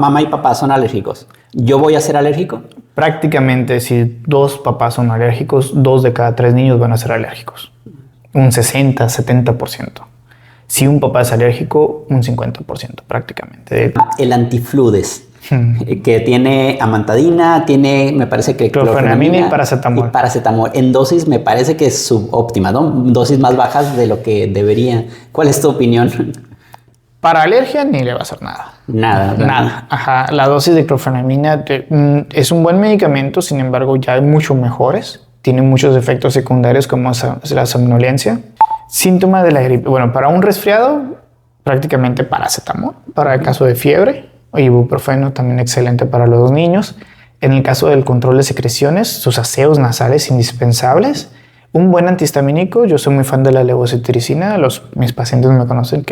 Mamá y papá son alérgicos. ¿Yo voy a ser alérgico? Prácticamente, si 2 papás son alérgicos, 2 de cada 3 niños van a ser alérgicos. Un 60, 70%. Si un papá es alérgico, un 50% prácticamente. El antifludes, que tiene amantadina, tiene, me parece que clorfenamina y paracetamol. Y paracetamol. En dosis me parece que es subóptima, ¿no? Dosis más bajas de lo que debería. ¿Cuál es tu opinión? Para alergia ni le va a hacer nada. Nada. Nada. Ajá. La dosis de clorfenamina es un buen medicamento, sin embargo ya hay mucho mejores. Tiene muchos efectos secundarios como la somnolencia. Síntoma de la gripe. Bueno, para un resfriado, prácticamente paracetamol. Para el caso de fiebre, ibuprofeno también excelente para los niños. En el caso del control de secreciones, sus aseos nasales indispensables. Un buen antihistamínico. Yo soy muy fan de la levocetiricina. Mis pacientes me conocen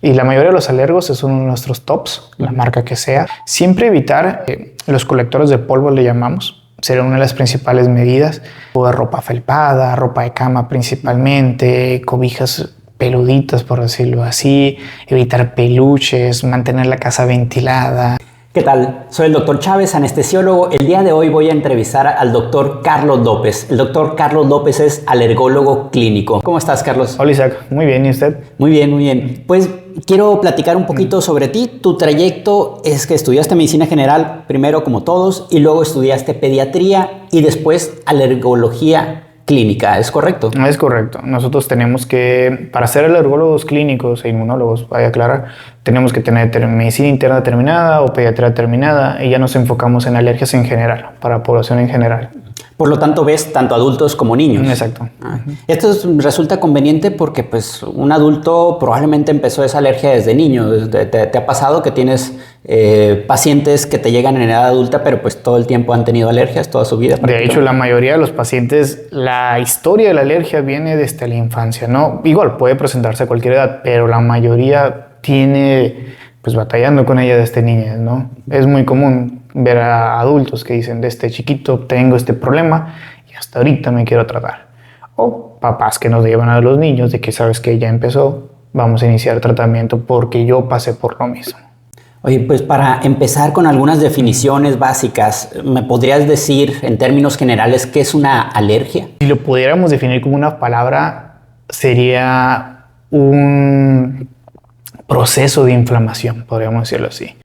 y la mayoría de los alergos es uno de nuestros tops, la marca que sea. Siempre evitar los colectores de polvo, le llamamos. Sería una de las principales medidas. O de ropa felpada, ropa de cama principalmente, cobijas peluditas, por decirlo así. Evitar peluches, mantener la casa ventilada. ¿Qué tal? Soy el doctor Chávez, anestesiólogo. El día de hoy voy a entrevistar al doctor Carlos López. El doctor Carlos López es alergólogo clínico. ¿Cómo estás, Carlos? Hola, Isaac. Muy bien, ¿y usted? Muy bien, muy bien. Pues quiero platicar un poquito sobre ti. Tu trayecto es que estudiaste medicina general, primero como todos, y luego estudiaste pediatría y después alergología clínica, ¿es correcto? Es correcto. Nosotros tenemos que, para ser alergólogos clínicos e inmunólogos, vaya a aclarar, tenemos que tener medicina interna terminada o pediatría terminada y ya nos enfocamos en alergias en general, para población en general. Por lo tanto, ves tanto adultos como niños. Exacto. Esto resulta conveniente porque pues, un adulto probablemente empezó esa alergia desde niño. ¿Te ha pasado que tienes pacientes que te llegan en edad adulta, pero pues todo el tiempo han tenido alergias, toda su vida? De hecho, la mayoría de los pacientes, la historia de la alergia viene desde la infancia, ¿no? Igual puede presentarse a cualquier edad, pero la mayoría tiene pues batallando con ella desde niñas, ¿no? Es muy común ver a adultos que dicen, desde chiquito tengo este problema y hasta ahorita me quiero tratar. O papás que nos llevan a los niños de que sabes que ya empezó, vamos a iniciar tratamiento porque yo pasé por lo mismo. Oye, pues para empezar con algunas definiciones básicas, ¿me podrías decir en términos generales qué es una alergia? Si lo pudiéramos definir como una palabra, sería un proceso de inflamación, podríamos decirlo así.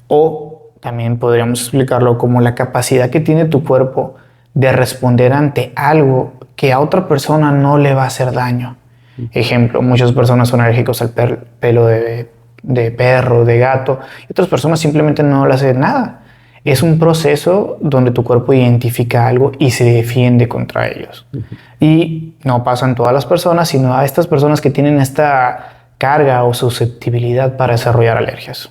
O también podríamos explicarlo como la capacidad que tiene tu cuerpo de responder ante algo que a otra persona no le va a hacer daño. Ejemplo, muchas personas son alérgicos al pelo de perro, de gato, y otras personas simplemente no le hacen nada. Es un proceso donde tu cuerpo identifica algo y se defiende contra ellos. Y no pasa en todas las personas, sino a estas personas que tienen esta carga o susceptibilidad para desarrollar alergias.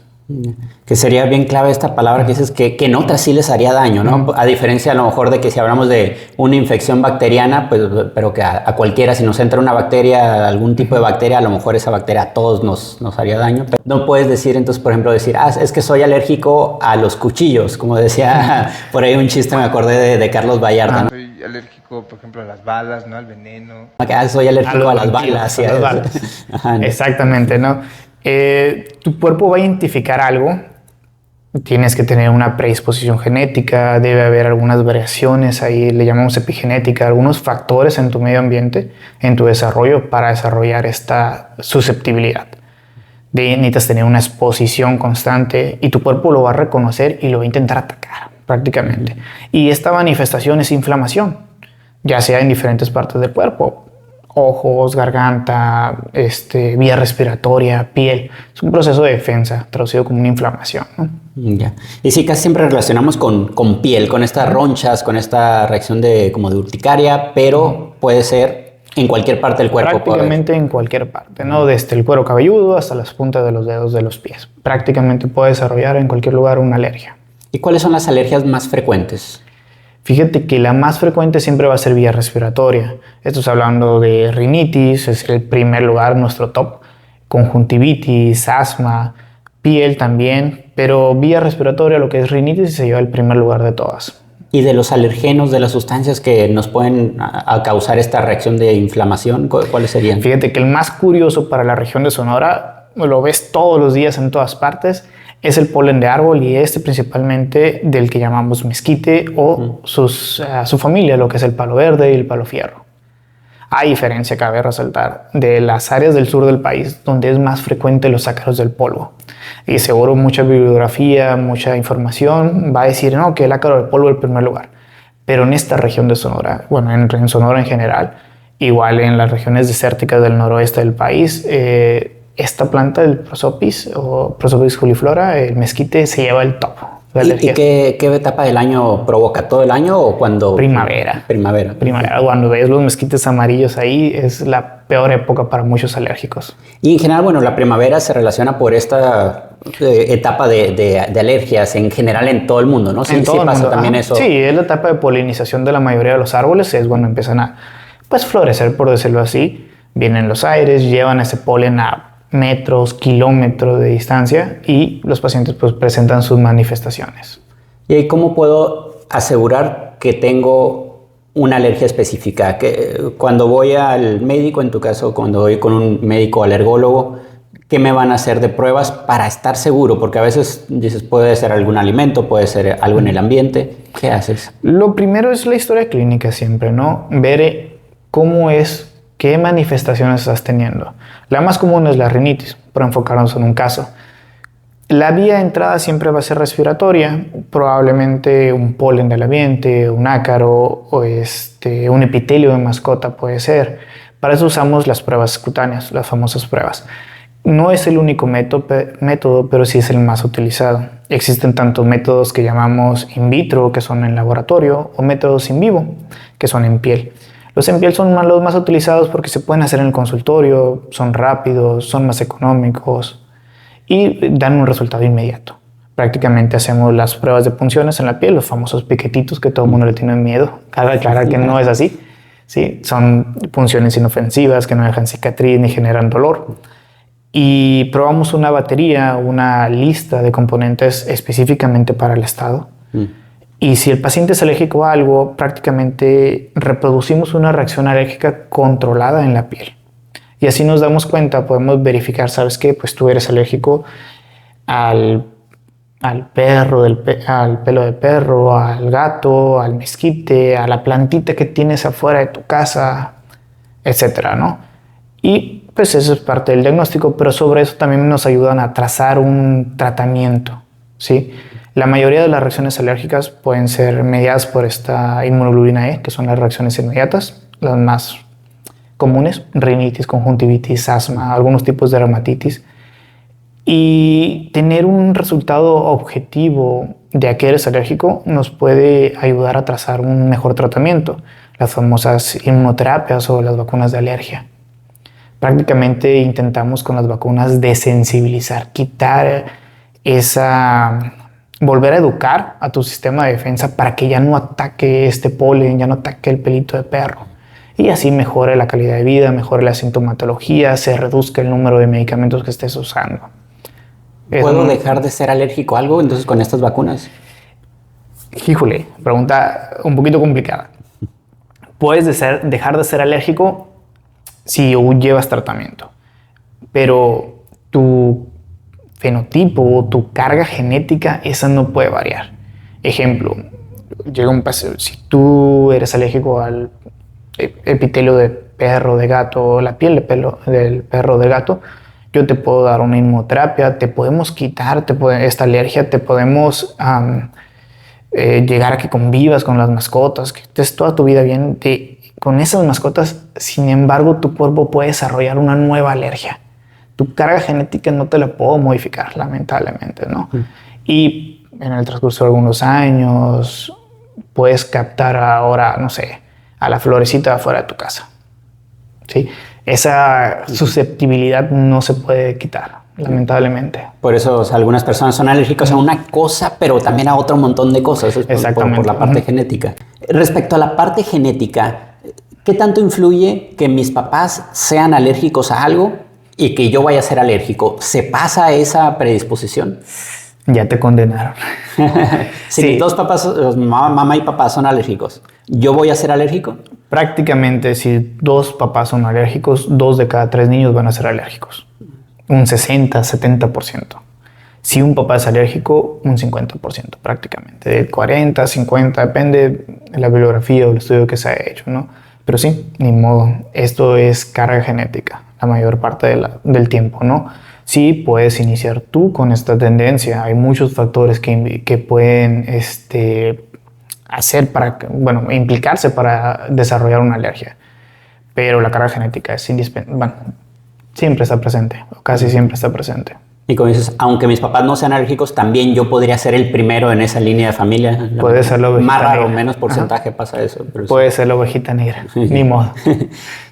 Que sería bien clave esta palabra que dices que en otras sí les haría daño, ¿no? A diferencia a lo mejor de que si hablamos de una infección bacteriana, pues, pero que a cualquiera, si nos entra una bacteria, algún tipo de bacteria, a lo mejor esa bacteria a todos nos haría daño. Pero no puedes decir, entonces, por ejemplo, decir, es que soy alérgico a los cuchillos, como decía por ahí un chiste, me acordé de Carlos Vallarta, ¿no? Soy alérgico, por ejemplo, a las balas, ¿no? Al veneno. Soy alérgico a las balas. A las balas. Ajá, ¿no? Exactamente, ¿no? Tu cuerpo va a identificar algo, tienes que tener una predisposición genética, debe haber algunas variaciones ahí, le llamamos epigenética, algunos factores en tu medio ambiente, en tu desarrollo para desarrollar esta susceptibilidad. Necesitas tener una exposición constante y tu cuerpo lo va a reconocer y lo va a intentar atacar prácticamente. Y esta manifestación es inflamación, ya sea en diferentes partes del cuerpo. Ojos, garganta, vía respiratoria, piel. Es un proceso de defensa, traducido como una inflamación, ¿no? Ya. Y sí, casi siempre relacionamos con piel, con estas ronchas, con esta reacción como de urticaria, pero puede ser en cualquier parte del cuerpo. Prácticamente en cualquier parte, ¿no? Desde el cuero cabelludo hasta las puntas de los dedos de los pies. Prácticamente puede desarrollar en cualquier lugar una alergia. ¿Y cuáles son las alergias más frecuentes? Fíjate que la más frecuente siempre va a ser vía respiratoria. Esto es hablando de rinitis, es el primer lugar, nuestro top. Conjuntivitis, asma, piel también. Pero vía respiratoria, lo que es rinitis, se lleva el primer lugar de todas. ¿Y de los alergenos, de las sustancias que nos pueden causar esta reacción de inflamación, cuáles serían? Fíjate que el más curioso para la región de Sonora, lo ves todos los días en todas partes, es el polen de árbol y principalmente del que llamamos mezquite o su familia, lo que es el palo verde y el palo fierro. Hay diferencia, cabe resaltar, de las áreas del sur del país donde es más frecuente los ácaros del polvo. Y seguro mucha bibliografía, mucha información va a decir no, que el ácaro del polvo es el primer lugar. Pero en esta región de Sonora, bueno, en Sonora en general, igual en las regiones desérticas del noroeste del país, esta planta, el Prosopis o Prosopis juliflora, el mezquite, se lleva el top. ¿Y qué etapa del año provoca? ¿Todo el año o cuando? Primavera. Primavera. Cuando ves los mezquites amarillos ahí, es la peor época para muchos alérgicos. Y en general, bueno, la primavera se relaciona por esta etapa de alergias en general en todo el mundo, ¿no? Sí, pasa mundo. También eso. Sí, es la etapa de polinización de la mayoría de los árboles. Es cuando empiezan a florecer, por decirlo así. Vienen los aires, llevan ese polen a metros, kilómetros de distancia y los pacientes pues presentan sus manifestaciones. ¿Y ahí cómo puedo asegurar que tengo una alergia específica? Que cuando voy al médico, en tu caso, cuando voy con un médico alergólogo, ¿qué me van a hacer de pruebas para estar seguro? Porque a veces dices, puede ser algún alimento, puede ser algo en el ambiente. ¿Qué haces? Lo primero es la historia clínica siempre, ¿no? Ver cómo es, qué manifestaciones estás teniendo. La más común es la rinitis, por enfocarnos en un caso. La vía de entrada siempre va a ser respiratoria, probablemente un polen del ambiente, un ácaro o un epitelio de mascota puede ser. Para eso usamos las pruebas cutáneas, las famosas pruebas. No es el único método, pero sí es el más utilizado. Existen tanto métodos que llamamos in vitro, que son en laboratorio, o métodos in vivo, que son en piel. Los en piel son los más utilizados porque se pueden hacer en el consultorio, son rápidos, son más económicos y dan un resultado inmediato. Prácticamente hacemos las pruebas de punciones en la piel, los famosos piquetitos que todo el mundo le tiene miedo. Cabe aclarar que no es así. ¿Sí? Son punciones inofensivas que no dejan cicatriz ni generan dolor. Y probamos una batería, una lista de componentes específicamente para el estado. Y si el paciente es alérgico a algo, prácticamente reproducimos una reacción alérgica controlada en la piel. Y así nos damos cuenta, podemos verificar, ¿sabes qué? Pues tú eres alérgico al perro, al pelo de perro, al gato, al mezquite, a la plantita que tienes afuera de tu casa, etcétera, ¿no? Y pues eso es parte del diagnóstico, pero sobre eso también nos ayudan a trazar un tratamiento, ¿sí? La mayoría de las reacciones alérgicas pueden ser mediadas por esta inmunoglobulina E, que son las reacciones inmediatas, las más comunes, rinitis, conjuntivitis, asma, algunos tipos de dermatitis. Y tener un resultado objetivo de a qué eres alérgico nos puede ayudar a trazar un mejor tratamiento, las famosas inmunoterapias o las vacunas de alergia. Prácticamente intentamos con las vacunas desensibilizar, quitar volver a educar a tu sistema de defensa para que ya no ataque este polen, ya no ataque el pelito de perro. Y así mejore la calidad de vida, mejore la sintomatología, se reduzca el número de medicamentos que estés usando. ¿Puedo dejar de ser alérgico a algo entonces con estas vacunas? Híjole, pregunta un poquito complicada. Puedes dejar de ser alérgico si llevas tratamiento, pero tu fenotipo, tu carga genética, esa no puede variar. Ejemplo, llega un paciente, si tú eres alérgico al epitelio de perro, de gato, la piel del perro, del gato, yo te puedo dar una inmunoterapia, te podemos quitar esta alergia, te podemos llegar a que convivas con las mascotas, que estés toda tu vida bien con esas mascotas. Sin embargo, tu cuerpo puede desarrollar una nueva alergia. Tu carga genética no te la puedo modificar, lamentablemente, ¿no? Y en el transcurso de algunos años puedes captar ahora, no sé, a la florecita afuera de tu casa, ¿sí? Esa susceptibilidad no se puede quitar, lamentablemente. Por eso, o sea, algunas personas son alérgicas a una cosa, pero también a otro montón de cosas. Exactamente. Por la parte genética. Respecto a la parte genética, ¿qué tanto influye que mis papás sean alérgicos a algo y que yo vaya a ser alérgico? ¿Se pasa esa predisposición? Ya te condenaron. Si mis dos papás, mamá y papá son alérgicos, ¿yo voy a ser alérgico? Prácticamente, si dos papás son alérgicos, 2 de cada 3 niños van a ser alérgicos. Un 60-70%. Si un papá es alérgico, un 50% prácticamente, del 40, 50, depende de la bibliografía o el estudio que se haya hecho, ¿no? Pero sí, ni modo, esto es carga genética la mayor parte del tiempo, ¿no? Sí, puedes iniciar tú con esta tendencia. Hay muchos factores que pueden hacer implicarse para desarrollar una alergia. Pero la carga genética es indispensable. Bueno, siempre está presente, o casi siempre está presente. Y como dices, aunque mis papás no sean alérgicos, también yo podría ser el primero en esa línea de familia. Puede ser la ovejita más raro, negra. menos porcentaje pasa eso. Pero puede ser la ovejita negra, ni modo.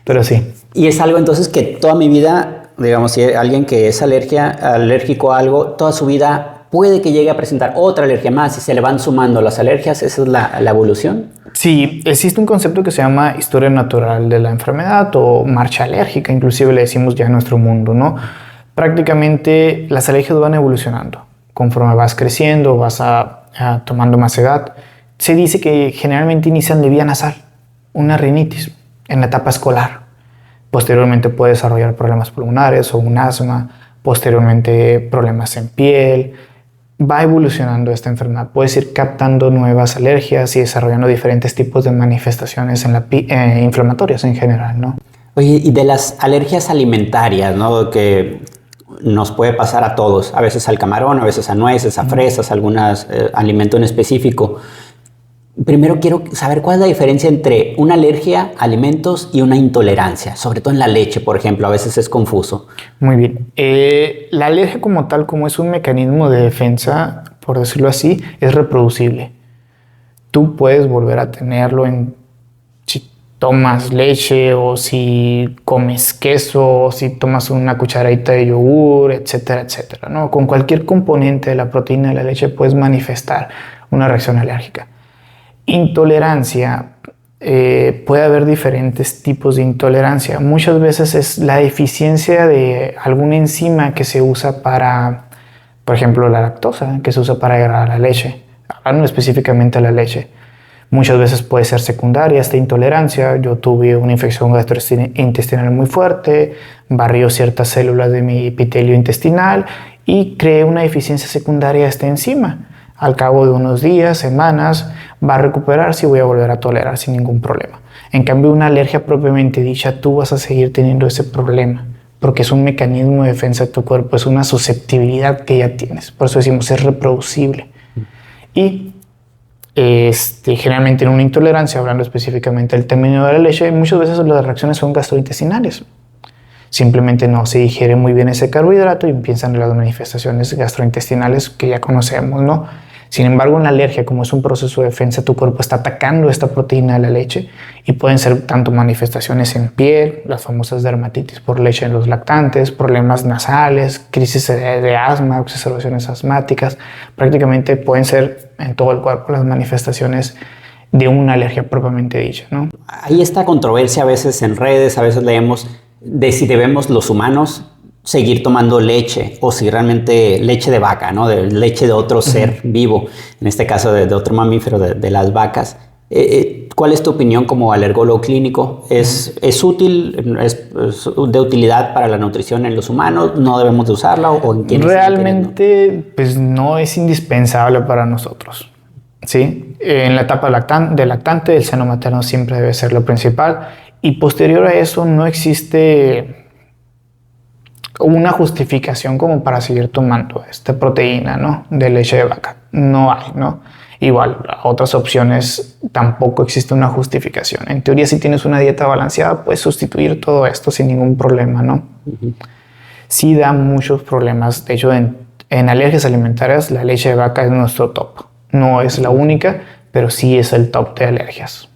Pero sí. Y es algo entonces que toda mi vida, digamos, si alguien que es alérgico a algo, toda su vida puede que llegue a presentar otra alergia más y se le van sumando las alergias. ¿Esa es la evolución? Sí, existe un concepto que se llama historia natural de la enfermedad o marcha alérgica, inclusive le decimos ya en nuestro mundo, ¿no? Prácticamente las alergias van evolucionando. Conforme vas creciendo, vas tomando más edad. Se dice que generalmente inician de vía nasal, una rinitis en la etapa escolar. Posteriormente puede desarrollar problemas pulmonares o un asma, posteriormente problemas en piel. Va evolucionando esta enfermedad. Puedes ir captando nuevas alergias y desarrollando diferentes tipos de manifestaciones inflamatorias en general, ¿no? Oye, y de las alergias alimentarias, ¿no? Que nos puede pasar a todos, a veces al camarón, a veces a nueces, a fresas, algún alimento en específico. Primero quiero saber cuál es la diferencia entre una alergia a alimentos y una intolerancia, sobre todo en la leche, por ejemplo, a veces es confuso. Muy bien. La alergia como tal, como es un mecanismo de defensa, por decirlo así, es reproducible. Tú puedes volver a tenerlo si tomas leche o si comes queso o si tomas una cucharadita de yogur, etcétera, etcétera, ¿no? Con cualquier componente de la proteína de la leche puedes manifestar una reacción alérgica. Intolerancia. Puede haber diferentes tipos de intolerancia. Muchas veces es la deficiencia de alguna enzima que se usa para, por ejemplo, la lactosa, que se usa para agregar la leche, hablando específicamente de la leche. Muchas veces puede ser secundaria esta intolerancia. Yo tuve una infección gastrointestinal muy fuerte, barrió ciertas células de mi epitelio intestinal y creé una deficiencia secundaria de esta enzima. Al cabo de unos días, semanas, va a recuperarse y voy a volver a tolerar sin ningún problema. En cambio, una alergia propiamente dicha, tú vas a seguir teniendo ese problema porque es un mecanismo de defensa de tu cuerpo, es una susceptibilidad que ya tienes. Por eso decimos, es reproducible. Y generalmente en una intolerancia, hablando específicamente del término de la leche, muchas veces las reacciones son gastrointestinales. Simplemente no se digiere muy bien ese carbohidrato y empiezan las manifestaciones gastrointestinales que ya conocemos, ¿no? Sin embargo, en la alergia, como es un proceso de defensa, tu cuerpo está atacando esta proteína de la leche y pueden ser tanto manifestaciones en piel, las famosas dermatitis por leche en los lactantes, problemas nasales, crisis de asma, exacerbaciones asmáticas. Prácticamente pueden ser en todo el cuerpo las manifestaciones de una alergia propiamente dicha, ¿no? Hay esta controversia a veces en redes, a veces leemos de si debemos los humanos seguir tomando leche o si realmente leche de vaca, ¿no? De leche de otro ser vivo, en este caso de otro mamífero, de las vacas. ¿Cuál es tu opinión como alergólogo clínico? ¿Es útil? ¿Es de utilidad para la nutrición en los humanos? ¿No debemos de usarla? ¿O en quiénes? Realmente, pues no es indispensable para nosotros, ¿sí? En la etapa de lactante, el seno materno siempre debe ser lo principal. Y posterior a eso no existe una justificación como para seguir tomando esta proteína, ¿no? De leche de vaca. No hay, ¿no? Igual, a otras opciones tampoco existe una justificación. En teoría, si tienes una dieta balanceada, puedes sustituir todo esto sin ningún problema, ¿no? Sí da muchos problemas. De hecho, en alergias alimentarias, la leche de vaca es nuestro top. No es la única, pero sí es el top de alergias.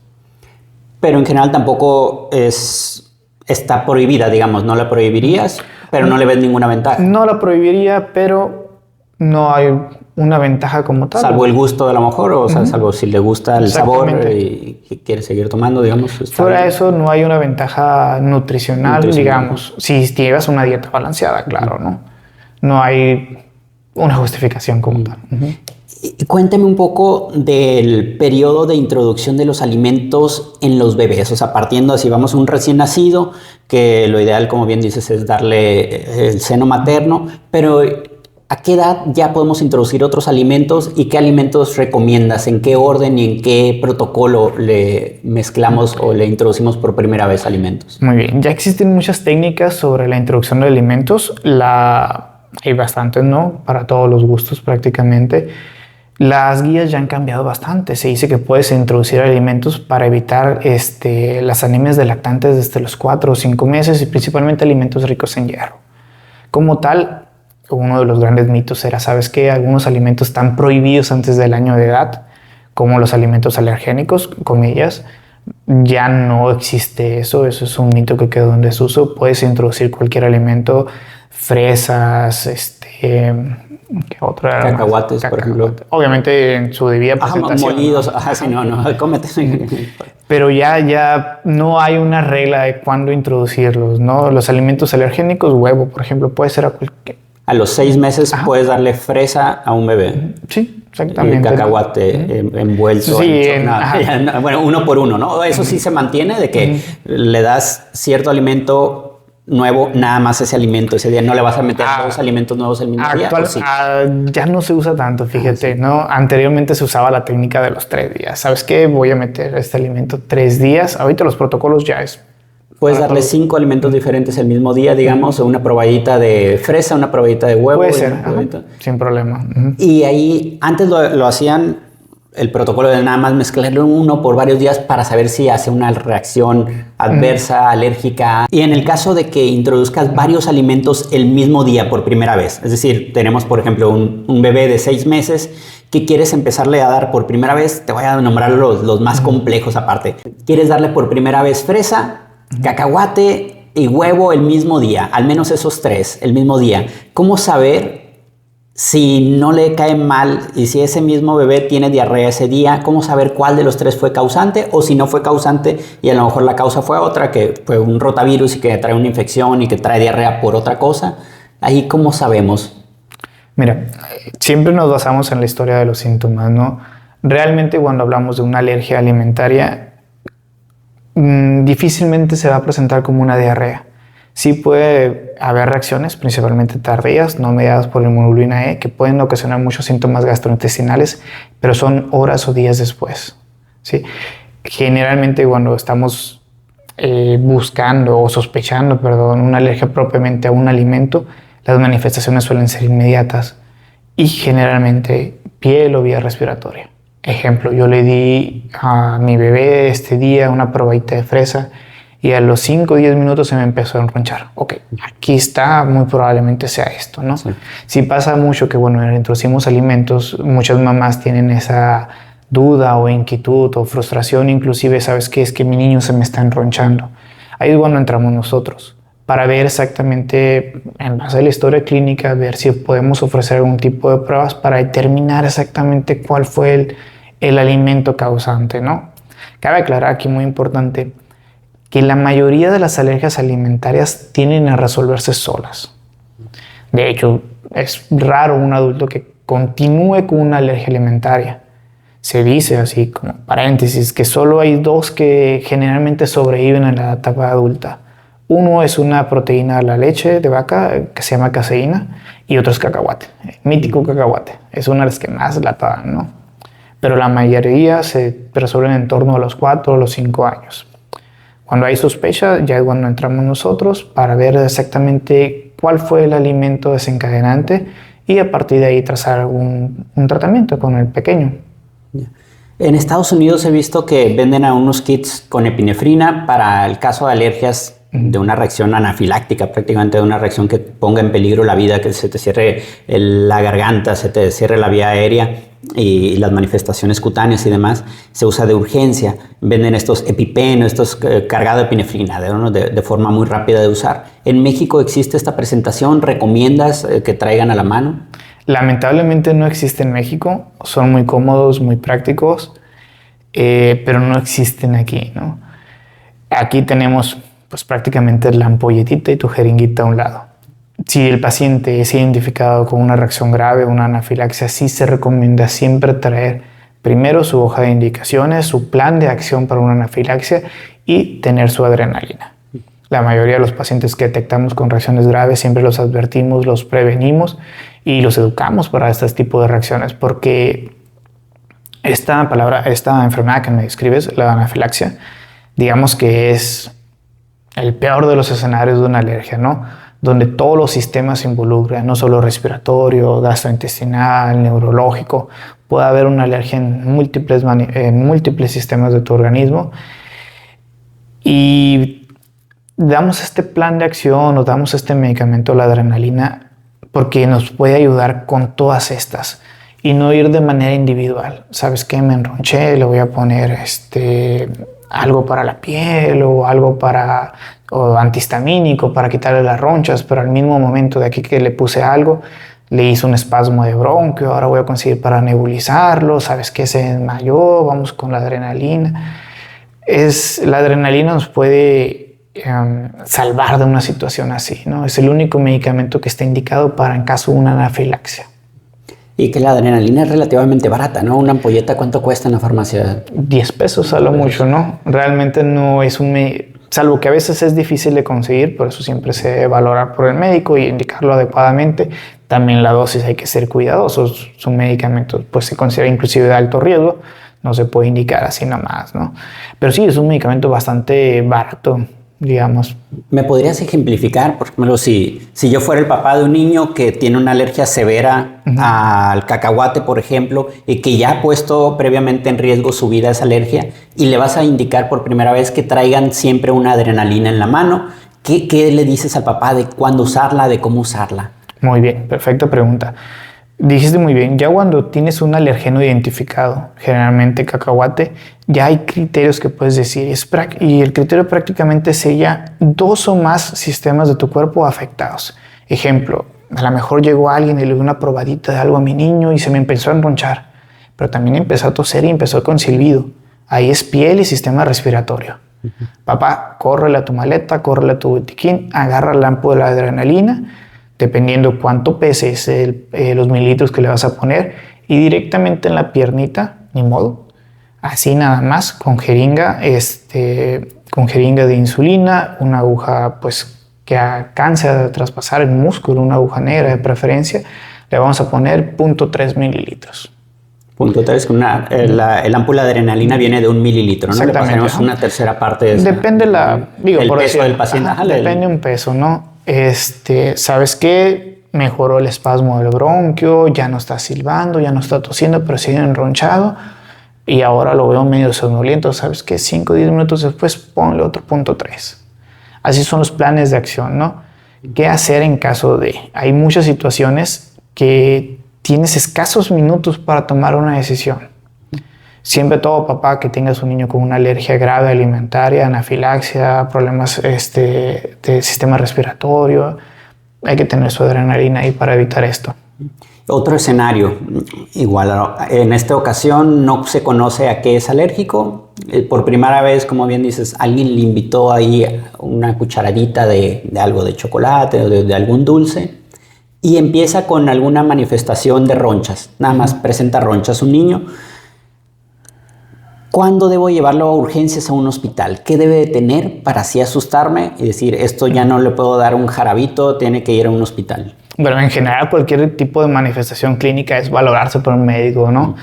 Pero en general tampoco está prohibida, digamos. ¿No la prohibirías? Pero no le ves ninguna ventaja. No la prohibiría, pero no hay una ventaja como tal. Salvo el gusto a lo mejor, o sea, salvo si le gusta el sabor y quiere seguir tomando, digamos. Fuera de eso, no hay una ventaja nutricional, digamos. Si llevas una dieta balanceada, claro, ¿no? No hay una justificación como tal. Y cuéntame un poco del periodo de introducción de los alimentos en los bebés, o sea, partiendo así, vamos a un recién nacido, que lo ideal, como bien dices, es darle el seno materno, pero ¿A qué edad ya podemos introducir otros alimentos y qué alimentos recomiendas? ¿En qué orden y en qué protocolo le mezclamos o le introducimos por primera vez alimentos? Muy bien, ya existen muchas técnicas sobre la introducción de alimentos. Hay bastantes, ¿no? Para todos los gustos prácticamente. Las guías ya han cambiado bastante. Se dice que puedes introducir alimentos para evitar las anemias de lactantes desde los 4 o 5 meses y principalmente alimentos ricos en hierro. Como tal, uno de los grandes mitos era, ¿sabes qué? Algunos alimentos están prohibidos antes del año de edad, como los alimentos alergénicos, comillas. Ya no existe eso. Eso es un mito que quedó en desuso. Puedes introducir cualquier alimento, fresas, ¿qué otro era? Cacahuates, por ejemplo. Obviamente en su debida presentación. Molidos. Sí, no, cómete. Pero ya no hay una regla de cuándo introducirlos, ¿no? Los alimentos alergénicos, huevo, por ejemplo, puede ser a los 6 meses puedes darle fresa a un bebé. Sí, exactamente. Y cacahuate envuelto. Sí, bueno, uno por uno, ¿no? Eso sí se mantiene, de que le das cierto alimento nuevo, nada más ese alimento ese día. No le vas a meter 2 alimentos nuevos el mismo día. Sí. Ya no se usa tanto, fíjate, sí. ¿No? Anteriormente se usaba la técnica de los 3 días. ¿Sabes qué? Voy a meter este alimento 3 días. Ahorita los protocolos ya es... Puedes darle 5 alimentos diferentes el mismo día, digamos, o una probadita de fresa, una probadita de huevo. Puede ser, sin problema. Y ahí, antes lo hacían, el protocolo de nada más mezclarlo uno por varios días para saber si hace una reacción adversa, alérgica. Y en el caso de que introduzcas varios alimentos el mismo día por primera vez, es decir, tenemos, por ejemplo, un bebé de 6 meses que quieres empezarle a dar por primera vez, te voy a nombrar los más complejos aparte. Quieres darle por primera vez fresa, cacahuate y huevo el mismo día, al menos esos 3 el mismo día. ¿Cómo saber si no le cae mal y si ese mismo bebé tiene diarrea ese día? ¿Cómo saber cuál de los 3 fue causante? O si no fue causante y a lo mejor la causa fue otra, que fue un rotavirus y que trae una infección y que trae diarrea por otra cosa. Ahí, ¿cómo sabemos? Mira, siempre nos basamos en la historia de los síntomas, ¿no? Realmente cuando hablamos de una alergia alimentaria, difícilmente se va a presentar como una diarrea. Sí puede haber reacciones, principalmente tardías, no mediadas por la inmunoglobulina E, que pueden ocasionar muchos síntomas gastrointestinales, pero son horas o días después, ¿sí? Generalmente cuando estamos buscando o sospechando, una alergia propiamente a un alimento, las manifestaciones suelen ser inmediatas y generalmente piel o vía respiratoria. Ejemplo, yo le di a mi bebé este día una probadita de fresa y a los 5 o 10 minutos se me empezó a enronchar. Ok, aquí está, muy probablemente sea esto, ¿no? Sí. Si pasa mucho que, introducimos alimentos, muchas mamás tienen esa duda o inquietud o frustración, inclusive, ¿sabes qué? Es que mi niño se me está enronchando. Ahí es cuando entramos nosotros, para ver exactamente, en base a la historia clínica, ver si podemos ofrecer algún tipo de pruebas para determinar exactamente cuál fue el alimento causante, ¿no? Cabe aclarar aquí, muy importante, que la mayoría de las alergias alimentarias tienden a resolverse solas. De hecho, es raro un adulto que continúe con una alergia alimentaria. Se dice, así como paréntesis, que solo hay 2 que generalmente sobreviven a la etapa adulta. Uno es una proteína de la leche de vaca que se llama caseína y otro es cacahuate, el mítico cacahuate. Es una de las que más lata dan, ¿no? Pero la mayoría se resuelven en torno a los 4 o los 5 años. Cuando hay sospecha, ya es cuando entramos nosotros para ver exactamente cuál fue el alimento desencadenante y a partir de ahí trazar un tratamiento con el pequeño. En Estados Unidos he visto que venden a unos kits con epinefrina para el caso de alergias de una reacción anafiláctica, prácticamente de una reacción que ponga en peligro la vida, que se te cierre la garganta, se te cierre la vía aérea y las manifestaciones cutáneas y demás. Se usa de urgencia. Venden estos EpiPen, estos cargados de epinefrina, de forma muy rápida de usar. ¿En México existe esta presentación? ¿Recomiendas que traigan a la mano? Lamentablemente no existe en México. Son muy cómodos, muy prácticos, pero no existen aquí, ¿no? Aquí tenemos pues prácticamente la ampolletita y tu jeringuita a un lado. Si el paciente es identificado con una reacción grave, una anafilaxia, sí se recomienda siempre traer primero su hoja de indicaciones, su plan de acción para una anafilaxia y tener su adrenalina. La mayoría de los pacientes que detectamos con reacciones graves siempre los advertimos, los prevenimos y los educamos para este tipo de reacciones, porque esta enfermedad que me describes, la anafilaxia, digamos que es el peor de los escenarios de una alergia, ¿no? Donde todos los sistemas se involucran, no solo respiratorio, gastrointestinal, neurológico. Puede haber una alergia en múltiples sistemas de tu organismo. Y damos este plan de acción o damos este medicamento, la adrenalina, porque nos puede ayudar con todas estas y no ir de manera individual. ¿Sabes qué? Me enronché, le voy a poner algo para la piel o algo o antihistamínico para quitarle las ronchas, pero al mismo momento de aquí que le puse algo, le hizo un espasmo de bronquio, ahora voy a conseguir para nebulizarlo, ¿sabes qué? Se desmayó, vamos con la adrenalina. La adrenalina nos puede salvar de una situación así, ¿no? Es el único medicamento que está indicado para en caso de una anafilaxia. Y que la adrenalina es relativamente barata, ¿no? Una ampolleta, ¿cuánto cuesta en la farmacia? 10 pesos a lo mucho, ¿no? Realmente no es salvo que a veces es difícil de conseguir, por eso siempre se debe valorar por el médico y indicarlo adecuadamente. También la dosis hay que ser cuidadosos. Son medicamentos, pues se considera inclusive de alto riesgo, no se puede indicar así nomás, ¿no? Pero sí, es un medicamento bastante barato, digamos. ¿Me podrías ejemplificar, por ejemplo, si yo fuera el papá de un niño que tiene una alergia severa al cacahuate, por ejemplo, y que ya ha puesto previamente en riesgo su vida esa alergia, y le vas a indicar por primera vez que traigan siempre una adrenalina en la mano, ¿qué le dices al papá de cuándo usarla, de cómo usarla? Muy bien, perfecta pregunta. Dijiste muy bien, ya cuando tienes un alergeno identificado, generalmente cacahuate, ya hay criterios que puedes decir y el criterio prácticamente sería 2 o más sistemas de tu cuerpo afectados. Ejemplo, a lo mejor llegó alguien y le dio una probadita de algo a mi niño y se me empezó a enronchar, pero también empezó a toser y empezó con silbido. Ahí es piel y sistema respiratorio. Papá, córrele a tu maleta, córrele a tu botiquín, agarra la ampolla de adrenalina, dependiendo cuánto pese los mililitros que le vas a poner, y directamente en la piernita, ni modo, así nada más, con jeringa de insulina, una aguja pues que alcance a traspasar el músculo, una aguja negra de preferencia, le vamos a poner 0.3 mililitros. 0.3, el ámpula de adrenalina viene de 1 mililitro, ¿no? Exactamente. Le pasaremos una tercera parte de Depende el peso del paciente. Depende un peso, ¿no? ¿Sabes qué? Mejoró el espasmo del bronquio, ya no está silbando, ya no está tosiendo, pero sigue enronchado y ahora lo veo medio somnoliento. ¿Sabes qué? 5 o 10 minutos después ponle otro 0.3. Así son los planes de acción, ¿no? ¿Qué hacer en caso de? Hay muchas situaciones que tienes escasos minutos para tomar una decisión. Siempre todo papá que tengas un niño con una alergia grave alimentaria, anafilaxia, problemas de sistema respiratorio, hay que tener su adrenalina ahí para evitar esto. Otro escenario, igual en esta ocasión no se conoce a qué es alérgico. Por primera vez, como bien dices, alguien le invitó ahí una cucharadita de algo de chocolate o de algún dulce y empieza con alguna manifestación de ronchas. Nada más presenta ronchas un niño. ¿Cuándo debo llevarlo a urgencias a un hospital? ¿Qué debe de tener para así asustarme y decir, esto ya no le puedo dar un jarabito, tiene que ir a un hospital? Bueno, en general cualquier tipo de manifestación clínica es valorarse por un médico, ¿no?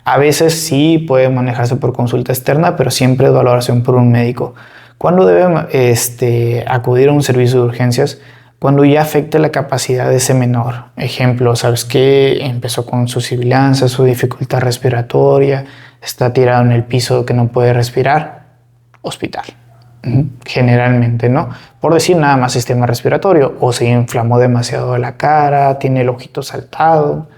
A veces sí puede manejarse por consulta externa, pero siempre es valoración por un médico. ¿Cuándo debe acudir a un servicio de urgencias? Cuando ya afecte la capacidad de ese menor. Ejemplo, ¿sabes qué? Empezó con su sibilancia, su dificultad respiratoria, está tirado en el piso que no puede respirar, hospital. Generalmente, ¿no? Por decir nada más sistema respiratorio, o se inflamó demasiado la cara, tiene el ojito saltado,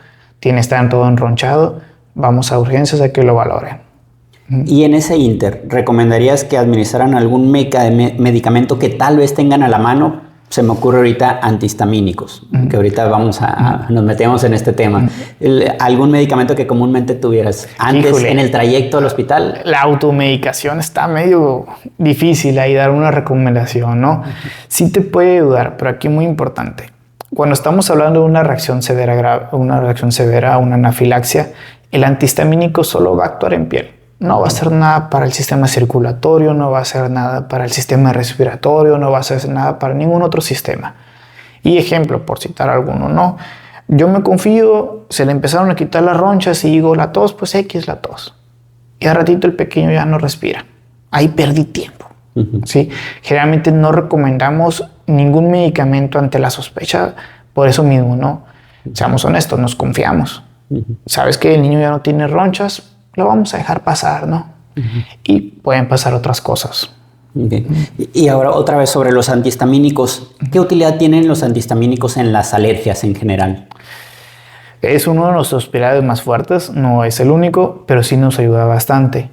está todo enronchado, vamos a urgencias a que lo valoren. Y en ese inter, ¿recomendarías que administraran algún medicamento que tal vez tengan a la mano? Se me ocurre ahorita antihistamínicos, que ahorita nos metemos en este tema. ¿Algún medicamento que comúnmente tuvieras antes? Híjole, en el trayecto al hospital? La automedicación está medio difícil ahí dar una recomendación, ¿no? Sí te puede ayudar, pero aquí muy importante. Cuando estamos hablando de una reacción severa, una anafilaxia, el antihistamínico solo va a actuar en piel. No va a hacer nada para el sistema circulatorio, no va a hacer nada para el sistema respiratorio, no va a hacer nada para ningún otro sistema. Y ejemplo, por citar alguno, ¿no? Yo me confío, se le empezaron a quitar las ronchas y digo, la tos, pues X la tos. Y al ratito el pequeño ya no respira. Ahí perdí tiempo. ¿Sí? Generalmente no recomendamos ningún medicamento ante la sospecha por eso mismo, ¿no? Seamos honestos, nos confiamos. Sabes que el niño ya no tiene ronchas, lo vamos a dejar pasar, ¿no? Y pueden pasar otras cosas. Okay. Y ahora otra vez sobre los antihistamínicos. ¿Qué utilidad tienen los antihistamínicos en las alergias en general? Es uno de nuestros pilares más fuertes, no es el único, pero sí nos ayuda bastante.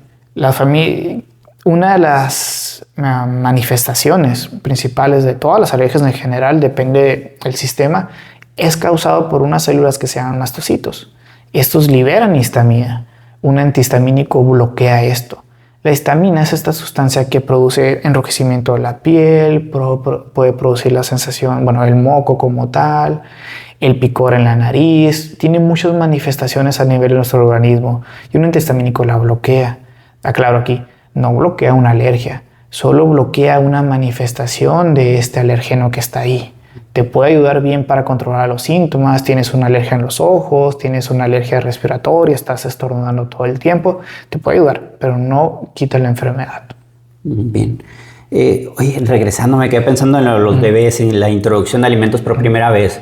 Una de las manifestaciones principales de todas las alergias en general, depende del sistema, es causado por unas células que se llaman mastocitos. Estos liberan histamina. Un antihistamínico bloquea esto. La histamina es esta sustancia que produce enrojecimiento de la piel, puede producir la sensación, el moco como tal, el picor en la nariz, tiene muchas manifestaciones a nivel de nuestro organismo y un antihistamínico la bloquea. Aclaro aquí, no bloquea una alergia, solo bloquea una manifestación de este alérgeno que está ahí. Te puede ayudar bien para controlar los síntomas, tienes una alergia en los ojos, tienes una alergia respiratoria, estás estornudando todo el tiempo, te puede ayudar, pero no quita la enfermedad. Bien. Oye, regresando, me quedé pensando en los bebés, en la introducción de alimentos por primera vez.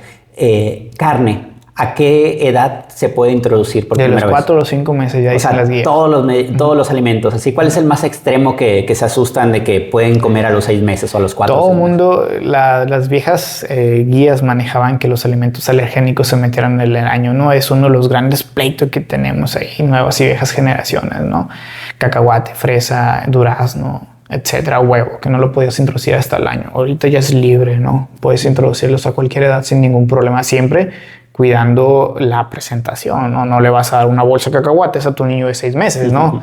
Carne, ¿a qué edad se puede introducir por primera vez? De los 4 o los 5 meses ya dicen las guías. Todos los alimentos. Así, ¿cuál es el más extremo que se asustan de que pueden comer a los 6 meses o a los 4? Todo el mundo, las viejas guías manejaban que los alimentos alergénicos se metieran en el año, ¿no? Es uno de los grandes pleitos que tenemos ahí, nuevas y viejas generaciones, ¿no? Cacahuate, fresa, durazno, etcétera, huevo, que no lo podías introducir hasta el año. Ahorita ya es libre, ¿no? Puedes introducirlos a cualquier edad sin ningún problema, siempre cuidando la presentación, ¿no? No le vas a dar una bolsa de cacahuates a tu niño de 6 meses, ¿no?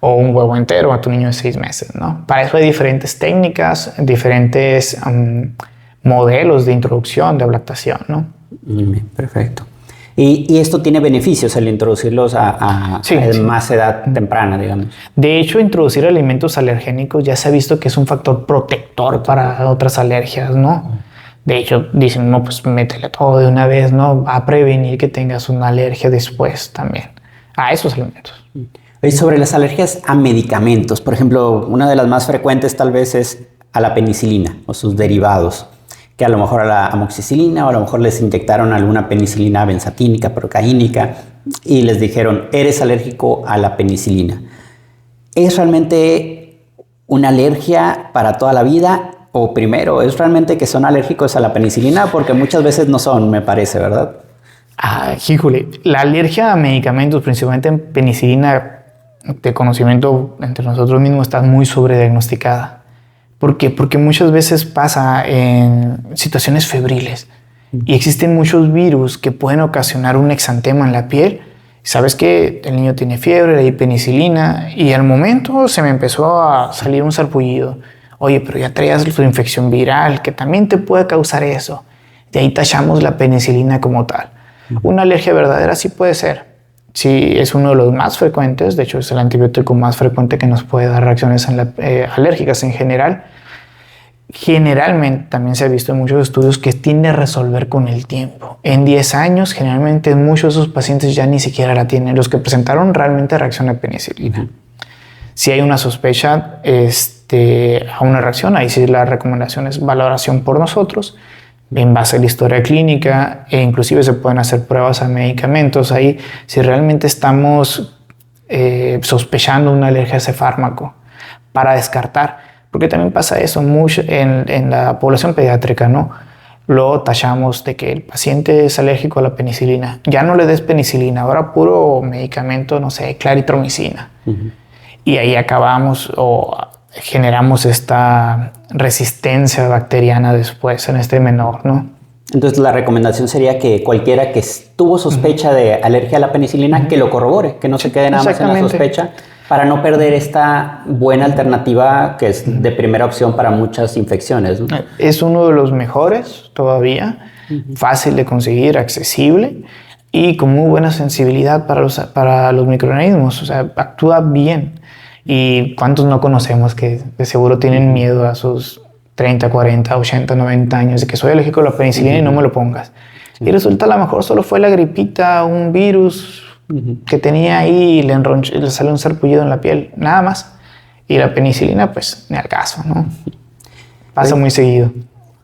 O un huevo entero a tu niño de 6 meses, ¿no? Para eso hay diferentes técnicas, diferentes modelos de introducción, de lactación, ¿no? Perfecto. Y esto tiene beneficios el introducirlos a más edad temprana, digamos. De hecho, introducir alimentos alergénicos ya se ha visto que es un factor protector para otras alergias, ¿no? De hecho, dicen, no, pues métele todo de una vez, ¿no? Va a prevenir que tengas una alergia después también a esos alimentos. Y sobre las alergias a medicamentos, por ejemplo, una de las más frecuentes tal vez es a la penicilina o sus derivados, que a lo mejor a la amoxicilina o a lo mejor les inyectaron alguna penicilina benzatínica, procaínica y les dijeron, eres alérgico a la penicilina. ¿Es realmente una alergia para toda la vida? O primero, ¿es realmente que son alérgicos a la penicilina? Porque muchas veces no son, me parece, ¿verdad? Híjole, la alergia a medicamentos, principalmente en penicilina, de conocimiento entre nosotros mismos, está muy sobrediagnosticada. ¿Por qué? Porque muchas veces pasa en situaciones febriles y existen muchos virus que pueden ocasionar un exantema en la piel. Sabes que el niño tiene fiebre, le di penicilina y al momento se me empezó a salir un sarpullido. Oye, pero ya traías tu infección viral que también te puede causar eso. De ahí tachamos la penicilina como tal. Una alergia verdadera sí puede ser. Sí, es uno de los más frecuentes. De hecho, es el antibiótico más frecuente que nos puede dar reacciones alérgicas en general. Generalmente, también se ha visto en muchos estudios que tiende a resolver con el tiempo. En 10 años, generalmente muchos de esos pacientes ya ni siquiera la tienen. Los que presentaron realmente reacción a penicilina. Si hay una sospecha a una reacción, ahí sí la recomendación es valoración por nosotros en base a la historia clínica e inclusive se pueden hacer pruebas a medicamentos ahí si realmente estamos sospechando una alergia a ese fármaco para descartar, porque también pasa eso mucho en la población pediátrica, ¿no? Luego tachamos de que el paciente es alérgico a la penicilina, ya no le des penicilina, ahora puro medicamento, no sé, claritromicina. Y ahí acabamos o generamos esta resistencia bacteriana después en este menor, ¿no? Entonces la recomendación sería que cualquiera que tuvo sospecha de alergia a la penicilina, que lo corrobore, que no se quede nada más en la sospecha, para no perder esta buena alternativa que es de primera opción para muchas infecciones, ¿no? Es uno de los mejores todavía, fácil de conseguir, accesible y con muy buena sensibilidad para los microorganismos, o sea, actúa bien. ¿Y cuántos no conocemos que de seguro tienen miedo a sus 30, 40, 80, 90 años de que soy alérgico a la penicilina y no me lo pongas? Y resulta a lo mejor solo fue la gripita, un virus que tenía ahí y le salió un sarpullido en la piel, nada más. Y la penicilina, pues, ni al caso, ¿no? Pasa muy seguido.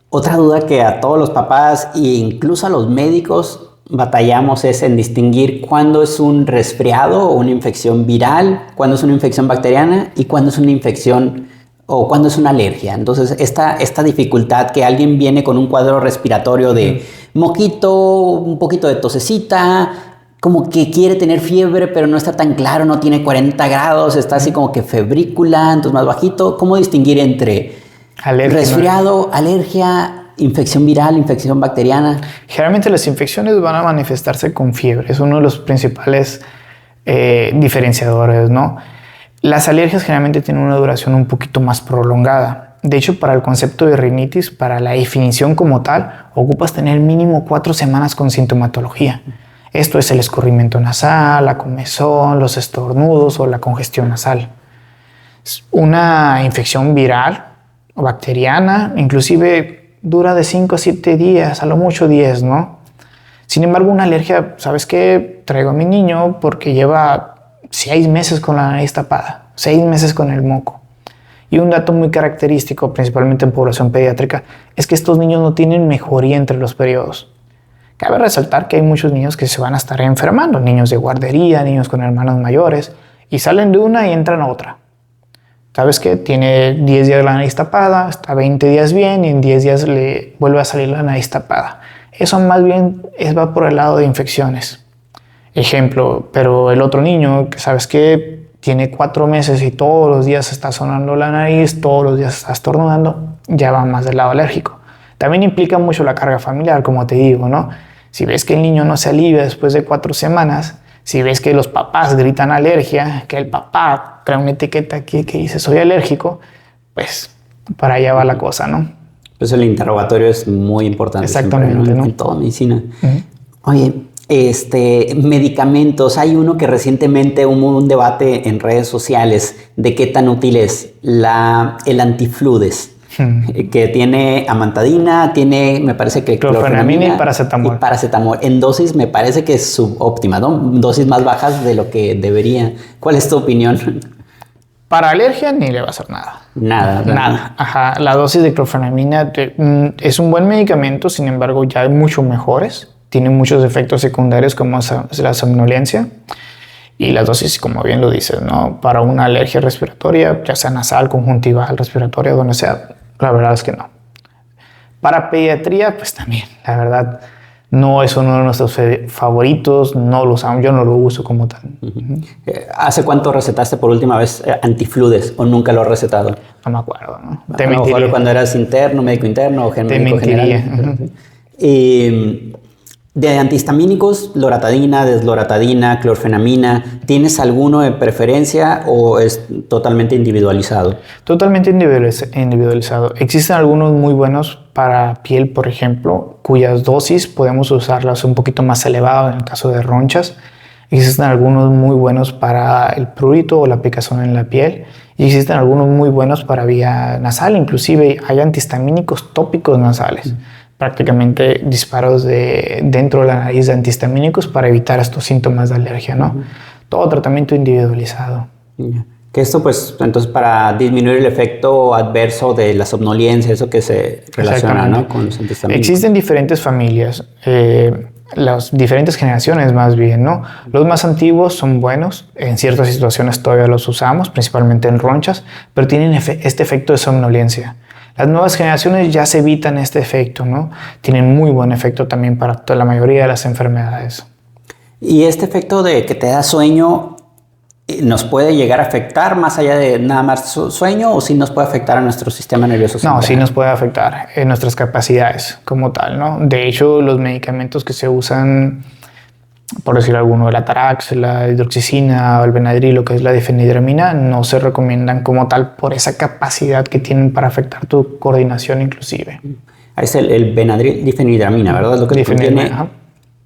Otra duda que a todos los papás e incluso a los médicos batallamos es en distinguir cuándo es un resfriado o una infección viral, cuándo es una infección bacteriana y cuándo es una infección o cuándo es una alergia. Entonces, esta dificultad que alguien viene con un cuadro respiratorio de moquito, un poquito de tosecita, como que quiere tener fiebre, pero no está tan claro, no tiene 40 grados, está así como que febrícula, entonces más bajito. ¿Cómo distinguir entre resfriado, alergia, infección viral, infección bacteriana? Generalmente las infecciones van a manifestarse con fiebre. Es uno de los principales diferenciadores, ¿no? Las alergias generalmente tienen una duración un poquito más prolongada. De hecho, para el concepto de rinitis, para la definición como tal, ocupas tener mínimo 4 semanas con sintomatología. Esto es el escurrimiento nasal, la comezón, los estornudos o la congestión nasal. Una infección viral o bacteriana inclusive dura de 5 a 7 días, a lo mucho 10, ¿no? Sin embargo, una alergia, ¿sabes qué? Traigo a mi niño porque lleva 6 meses con la nariz tapada, 6 meses con el moco. Y un dato muy característico, principalmente en población pediátrica, es que estos niños no tienen mejoría entre los periodos. Cabe resaltar que hay muchos niños que se van a estar enfermando, niños de guardería, niños con hermanos mayores, y salen de una y entran a otra. ¿Sabes qué? Tiene 10 días la nariz tapada, está 20 días bien y en 10 días le vuelve a salir la nariz tapada. Eso más bien va por el lado de infecciones. Ejemplo, pero el otro niño, que sabes que tiene 4 meses y todos los días está sonando la nariz, todos los días está estornudando, ya va más del lado alérgico. También implica mucho la carga familiar, como te digo, ¿no? Si ves que el niño no se alivia después de 4 semanas, si ves que los papás gritan alergia, que el papá trae una etiqueta aquí que dice soy alérgico, pues para allá va la cosa, ¿no? Pues el interrogatorio es muy importante. Exactamente, siempre, ¿no? ¿no? En toda medicina. Oye, medicamentos. Hay uno que recientemente hubo un debate en redes sociales de qué tan útil es el antifludes. Que tiene amantadina, tiene, me parece que clorfenamina y paracetamol. Y paracetamol. En dosis me parece que es subóptima, ¿no? Dosis más bajas de lo que debería. ¿Cuál es tu opinión? Para alergia ni le va a hacer nada. Nada. Nada. Ajá. La dosis de clorfenamina es un buen medicamento, sin embargo ya hay mucho mejores. Tiene muchos efectos secundarios como la somnolencia. Y la dosis, como bien lo dices, ¿no? Para una alergia respiratoria, ya sea nasal, conjuntival, respiratoria, donde sea, la verdad es que no. Para pediatría, pues también, la verdad, no es uno de nuestros favoritos, no lo usamos, yo no lo uso como tal. ¿Hace cuánto recetaste por última vez antifludes o nunca lo has recetado? No me acuerdo, ¿no? A lo mejor cuando eras interno, médico interno o médico general. De antihistamínicos, loratadina, desloratadina, clorfenamina, ¿tienes alguno de preferencia o es totalmente individualizado? Totalmente individualizado. Existen algunos muy buenos para piel, por ejemplo, cuyas dosis podemos usarlas un poquito más elevadas en el caso de ronchas. Existen algunos muy buenos para el prurito o la picazón en la piel. Y existen algunos muy buenos para vía nasal. Inclusive hay antihistamínicos tópicos nasales. Prácticamente disparos dentro de la nariz de antihistamínicos para evitar estos síntomas de alergia, ¿no? Todo tratamiento individualizado. Que esto, pues, entonces para disminuir el efecto adverso de la somnolencia, eso que se relaciona, ¿no? Con los antihistamínicos. Existen diferentes familias, las diferentes generaciones más bien, ¿no? Los más antiguos son buenos, en ciertas situaciones todavía los usamos, principalmente en ronchas, pero tienen este efecto de somnolencia. Las nuevas generaciones ya se evitan este efecto, ¿no? Tienen muy buen efecto también para la mayoría de las enfermedades. ¿Y este efecto de que te da sueño nos puede llegar a afectar más allá de nada más sueño o sí nos puede afectar a nuestro sistema nervioso central? No, sí nos puede afectar en nuestras capacidades como tal, ¿no? De hecho, los medicamentos que se usan, por decir alguno, el Atarax, la hidroxicina o el Benadryl, lo que es la difenhidramina, no se recomiendan como tal por esa capacidad que tienen para afectar tu coordinación inclusive. Es el Benadryl difenhidramina, ¿verdad? Lo que contiene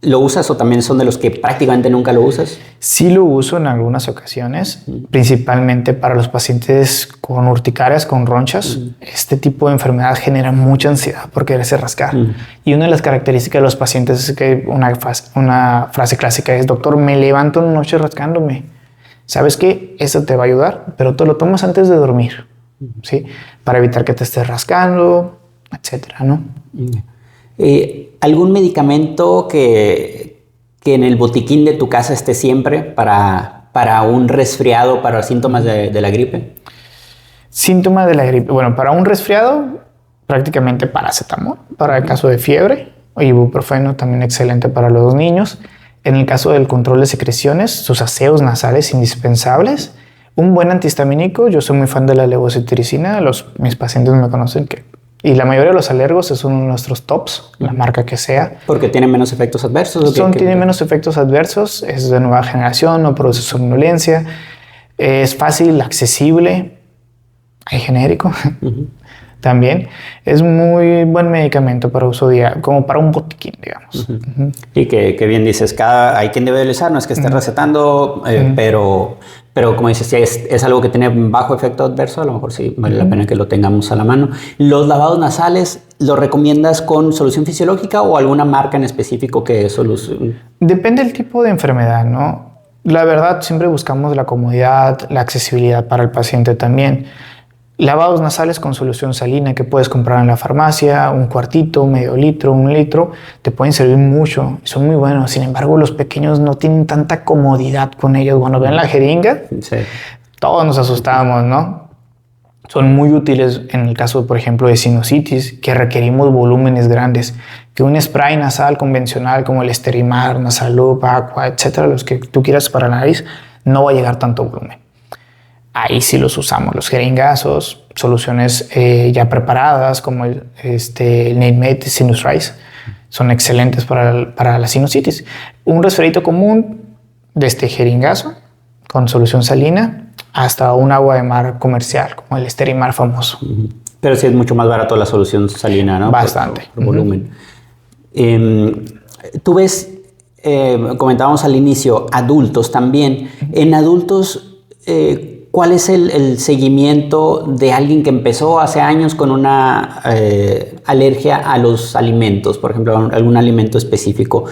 ¿Lo usas o también son de los que prácticamente nunca lo usas? Sí lo uso en algunas ocasiones, principalmente para los pacientes con urticarias, con ronchas. Este tipo de enfermedad genera mucha ansiedad por quererse rascar. Y una de las características de los pacientes es que una frase clásica es: doctor, me levanto una noche rascándome. ¿Sabes qué? Eso te va a ayudar, pero te lo tomas antes de dormir, ¿sí? Para evitar que te estés rascando, etcétera, ¿no? ¿Algún medicamento que en el botiquín de tu casa esté siempre para un resfriado, para síntomas de la gripe? Síntomas de la gripe. Bueno, para un resfriado, prácticamente paracetamol. Para el caso de fiebre, ibuprofeno, también excelente para los niños. En el caso del control de secreciones, sus aseos nasales indispensables. Un buen antihistamínico. Yo soy muy fan de la levocetirizina. Mis pacientes me conocen y la mayoría de los alergos es uno de nuestros tops, la marca que sea. ¿Porque tiene menos efectos adversos? Tiene menos efectos adversos, es de nueva generación, no produce somnolencia, es fácil, accesible, hay genérico también. Es muy buen medicamento para uso diario, como para un botiquín, digamos. Y que bien dices, hay quien debe utilizar, no es que esté recetando, pero como dices, si es algo que tiene bajo efecto adverso, a lo mejor sí vale la pena que lo tengamos a la mano. ¿Los lavados nasales los recomiendas con solución fisiológica o alguna marca en específico que solucione? Depende del tipo de enfermedad, ¿no? La verdad, siempre buscamos la comodidad, la accesibilidad para el paciente también. Lavados nasales con solución salina que puedes comprar en la farmacia, un cuartito, medio litro, 1 litro, te pueden servir mucho, son muy buenos. Sin embargo, los pequeños no tienen tanta comodidad con ellos. Cuando ven la jeringa, todos nos asustamos, ¿no? Son muy útiles en el caso, por ejemplo, de sinusitis, que requerimos volúmenes grandes, que un spray nasal convencional como el Sterimar, Nasalub, Aqua, etcétera, los que tú quieras para la nariz, no va a llegar tanto volumen. Ahí sí los usamos, los jeringazos, soluciones ya preparadas como el Nate Sinus Rise, son excelentes para la sinusitis. Un resfriado común desde jeringazo con solución salina hasta un agua de mar comercial como el Sterimar famoso. Pero sí es mucho más barato la solución salina, ¿no? Bastante. Por volumen. Tú ves, comentábamos al inicio, adultos también. En adultos, ¿cuál es el seguimiento de alguien que empezó hace años con una alergia a los alimentos? Por ejemplo, algún alimento específico.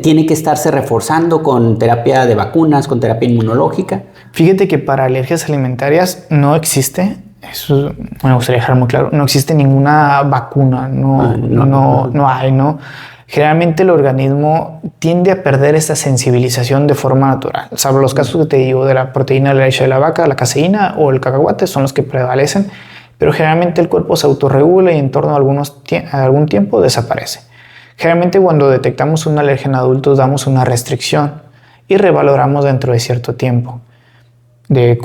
¿Tiene que estarse reforzando con terapia de vacunas, con terapia inmunológica? Fíjate que para alergias alimentarias no existe, eso me gustaría dejar muy claro, no existe ninguna vacuna, no hay, ¿no? Generalmente el organismo tiende a perder esta sensibilización de forma natural. Salvo los casos que te digo de la proteína de la leche de la vaca, la caseína o el cacahuate son los que prevalecen, pero generalmente el cuerpo se autorregula y en torno a algún tiempo desaparece. Generalmente cuando detectamos una alergia en adultos damos una restricción y revaloramos dentro de cierto tiempo. De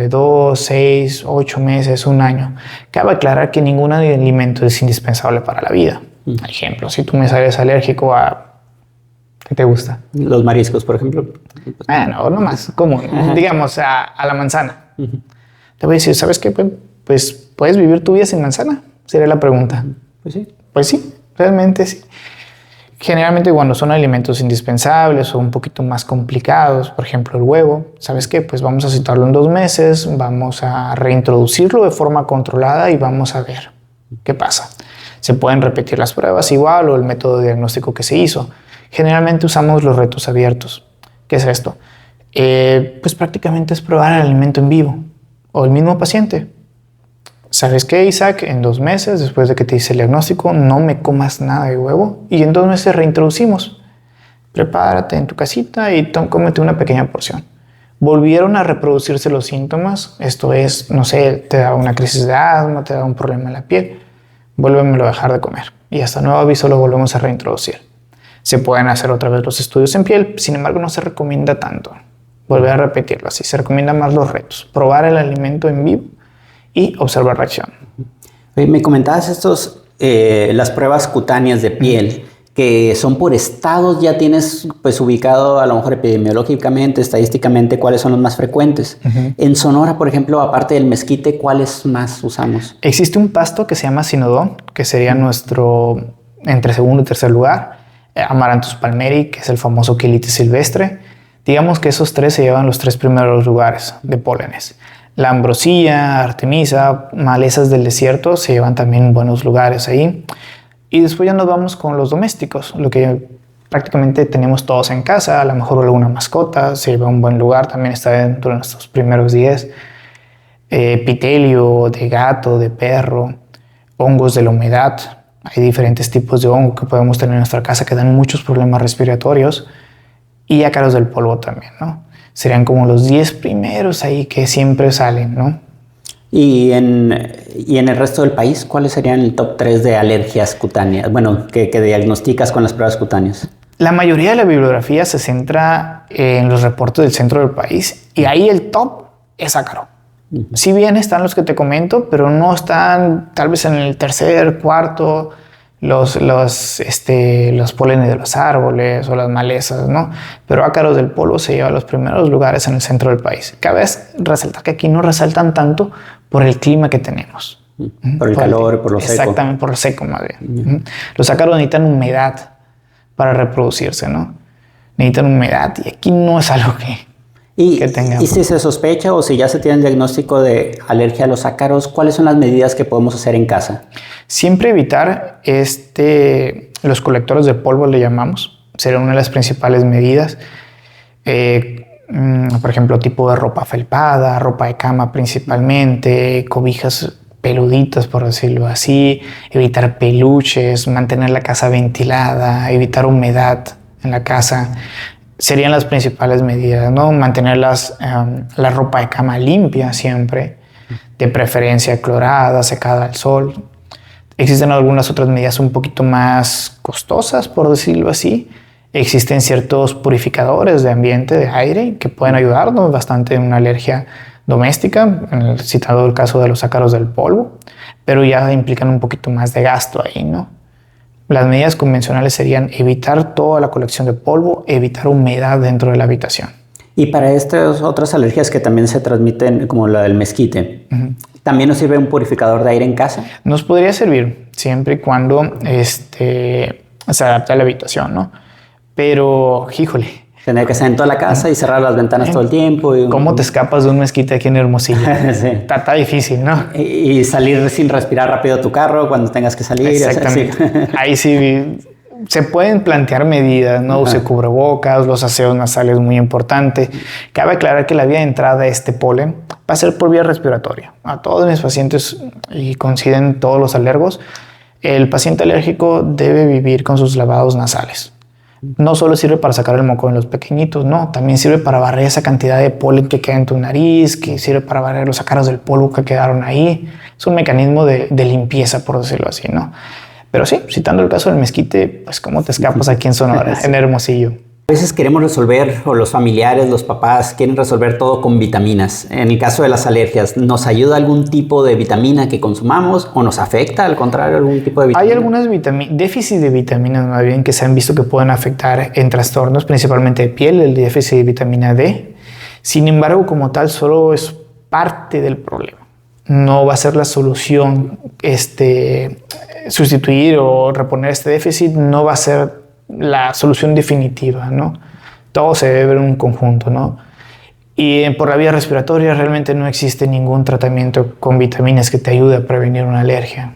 2, 6, 8 meses, 1 año. Cabe aclarar que ningún alimento es indispensable para la vida. Por ejemplo, si tú me sales alérgico a... ¿Qué te gusta? Los mariscos, por ejemplo. No más común. Digamos, a la manzana. Te voy a decir, ¿sabes qué? Pues puedes vivir tu vida sin manzana. Sería la pregunta. Pues sí, realmente sí. Generalmente cuando son alimentos indispensables o un poquito más complicados, por ejemplo el huevo, ¿sabes qué? Pues vamos a citarlo en 2 meses, vamos a reintroducirlo de forma controlada y vamos a ver qué pasa. Se pueden repetir las pruebas igual o el método de diagnóstico que se hizo. Generalmente usamos los retos abiertos. ¿Qué es esto? Pues prácticamente es probar el alimento en vivo o el mismo paciente. ¿Sabes qué, Isaac? En 2 meses, después de que te hice el diagnóstico, no me comas nada de huevo y en 2 meses reintroducimos. Prepárate en tu casita y cómete una pequeña porción. Volvieron a reproducirse los síntomas, esto es, no sé, te da una crisis de asma, te da un problema en la piel, vuélvemelo a dejar de comer y hasta nuevo aviso lo volvemos a reintroducir. Se pueden hacer otra vez los estudios en piel, sin embargo no se recomienda tanto. Volver a repetirlo así, se recomienda más los retos, probar el alimento en vivo y observar reacción. Me comentabas las pruebas cutáneas de piel, que son por estados. Ya tienes pues ubicado a lo mejor epidemiológicamente, estadísticamente, cuáles son los más frecuentes. En Sonora, por ejemplo, aparte del mezquite, ¿cuáles más usamos? Existe un pasto que se llama Sinodón, que sería nuestro entre segundo y tercer lugar. Amaranthus palmeri, que es el famoso Quelite silvestre. Digamos que esos 3 se llevan los 3 primeros lugares de pólenes. La ambrosía, artemisa, malezas del desierto se llevan también buenos lugares ahí. Y después ya nos vamos con los domésticos, lo que prácticamente tenemos todos en casa. A lo mejor alguna mascota se lleva un buen lugar, también está dentro de nuestros primeros 10. Epitelio de gato, de perro, hongos de la humedad. Hay diferentes tipos de hongo que podemos tener en nuestra casa que dan muchos problemas respiratorios. Y ácaros del polvo también, ¿no? Serían como los 10 primeros ahí que siempre salen, ¿no? Y en el resto del país, ¿cuáles serían el top 3 de alergias cutáneas? Bueno, que diagnosticas con las pruebas cutáneas. La mayoría de la bibliografía se centra en los reportes del centro del país y ahí el top es ácaro. Si bien están los que te comento, pero no están tal vez en el tercer, cuarto, los pólenes de los árboles o las malezas, ¿no? Pero ácaros del polvo se lleva a los primeros lugares en el centro del país. Cabe resaltar que aquí no resaltan tanto por el clima que tenemos. Por el calor, por lo seco. Exactamente, por lo seco más bien. Los ácaros necesitan humedad para reproducirse, ¿no? Necesitan humedad y aquí no es algo que tengamos. Y si se sospecha o si ya se tiene el diagnóstico de alergia a los ácaros, ¿cuáles son las medidas que podemos hacer en casa? Siempre evitar los colectores de polvo, le llamamos. Sería una de las principales medidas. Por ejemplo, tipo de ropa felpada, ropa de cama principalmente, cobijas peluditas, por decirlo así, evitar peluches, mantener la casa ventilada, evitar humedad en la casa. Serían las principales medidas, ¿no? Mantener la ropa de cama limpia siempre, de preferencia clorada, secada al sol. Existen algunas otras medidas un poquito más costosas, por decirlo así. Existen ciertos purificadores de ambiente, de aire, que pueden ayudarnos bastante en una alergia doméstica, citado el caso de los ácaros del polvo, pero ya implican un poquito más de gasto ahí, ¿no? Las medidas convencionales serían evitar toda la colección de polvo, evitar humedad dentro de la habitación. Y para estas otras alergias que también se transmiten, como la del mezquite, ¿también nos sirve un purificador de aire en casa? Nos podría servir siempre y cuando se adapte a la habitación, ¿no? Pero, híjole. Tener que estar en toda la casa y cerrar las ventanas todo el tiempo. ¿Cómo te escapas de un mezquite aquí en Hermosillo? Sí. Está difícil, ¿no? Y salir sin respirar rápido a tu carro cuando tengas que salir. Exactamente. Sí. Ahí sí se pueden plantear medidas, ¿no? Use cubrebocas, los aseos nasales, muy importante. Cabe aclarar que la vía de entrada de este polen va a ser por vía respiratoria. A todos mis pacientes, y coinciden todos los alergos, el paciente alérgico debe vivir con sus lavados nasales. No solo sirve para sacar el moco en los pequeñitos, no, también sirve para barrer esa cantidad de polen que queda en tu nariz, que sirve para barrer los ácaros del polvo que quedaron ahí. Es un mecanismo de limpieza, por decirlo así, ¿no? Pero sí, citando el caso del mezquite, pues ¿cómo te escapas aquí en Sonora, en Hermosillo? A veces queremos resolver, o los familiares, los papás, quieren resolver todo con vitaminas. En el caso de las alergias, ¿nos ayuda algún tipo de vitamina que consumamos o nos afecta, al contrario, algún tipo de vitamina? Hay algunas déficits de vitaminas más bien que se han visto que pueden afectar en trastornos, principalmente de piel, el déficit de vitamina D. Sin embargo, como tal, solo es parte del problema. No va a ser la solución sustituir o reponer este déficit, no va a ser la solución definitiva, ¿no? Todo se debe ver en un conjunto, ¿no? Y por la vía respiratoria realmente no existe ningún tratamiento con vitaminas que te ayude a prevenir una alergia.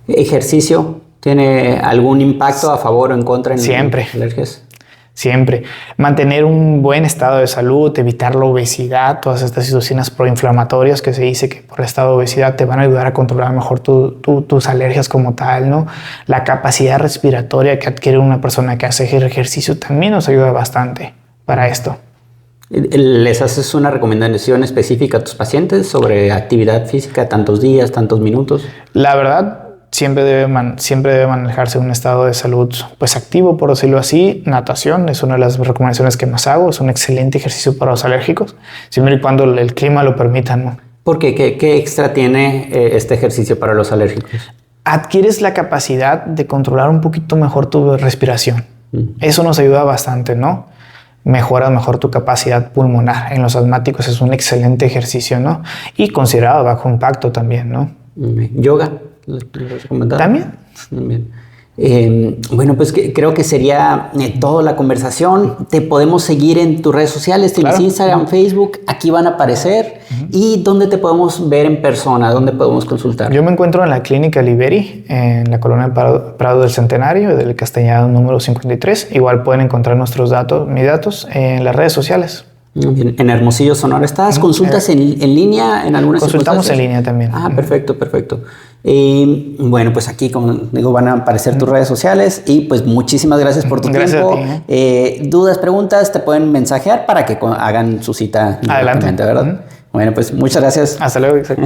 ¿Ejercicio tiene algún impacto a favor o en contra en Siempre. alergias? Siempre. Mantener un buen estado de salud, evitar la obesidad, todas estas situaciones proinflamatorias que se dice que por el estado de obesidad te van a ayudar a controlar mejor tus alergias como tal, ¿no? La capacidad respiratoria que adquiere una persona que hace ejercicio también nos ayuda bastante para esto. ¿Les haces una recomendación específica a tus pacientes sobre actividad física, tantos días, tantos minutos? La verdad, siempre debe manejarse un estado de salud pues activo, por decirlo así. Natación es una de las recomendaciones que más hago. Es un excelente ejercicio para los alérgicos, siempre y cuando el clima lo permita, ¿no? ¿Por qué? ¿Qué extra tiene este ejercicio para los alérgicos? Adquieres la capacidad de controlar un poquito mejor tu respiración. Eso nos ayuda bastante, ¿no? Mejora mejor tu capacidad pulmonar. En los asmáticos es un excelente ejercicio, ¿no? Y considerado bajo impacto también, ¿no? ¿Yoga? ¿Lo ¿También? Bien. Bueno, pues creo que sería toda la conversación. Te podemos seguir en tus redes sociales, tienes Claro. Instagram, Facebook, aquí van a aparecer. ¿Y dónde te podemos ver en persona? ¿Dónde podemos consultar? Yo me encuentro en la Clínica Liberi, en la colonia Prado del Centenario, del Castellano número 53. Igual pueden encontrar mis datos en las redes sociales. En Hermosillo, Sonora. ¿Estás consultas en línea en algunas Consultamos circunstancias? en línea también. Ah, perfecto, perfecto. Bueno, pues aquí, como digo, van a aparecer tus redes sociales y pues muchísimas gracias por tu Gracias tiempo. a ti, Dudas, preguntas, te pueden mensajear para que hagan su cita Adelante. directamente, ¿verdad? Bueno, pues muchas gracias. Hasta luego. Exacto.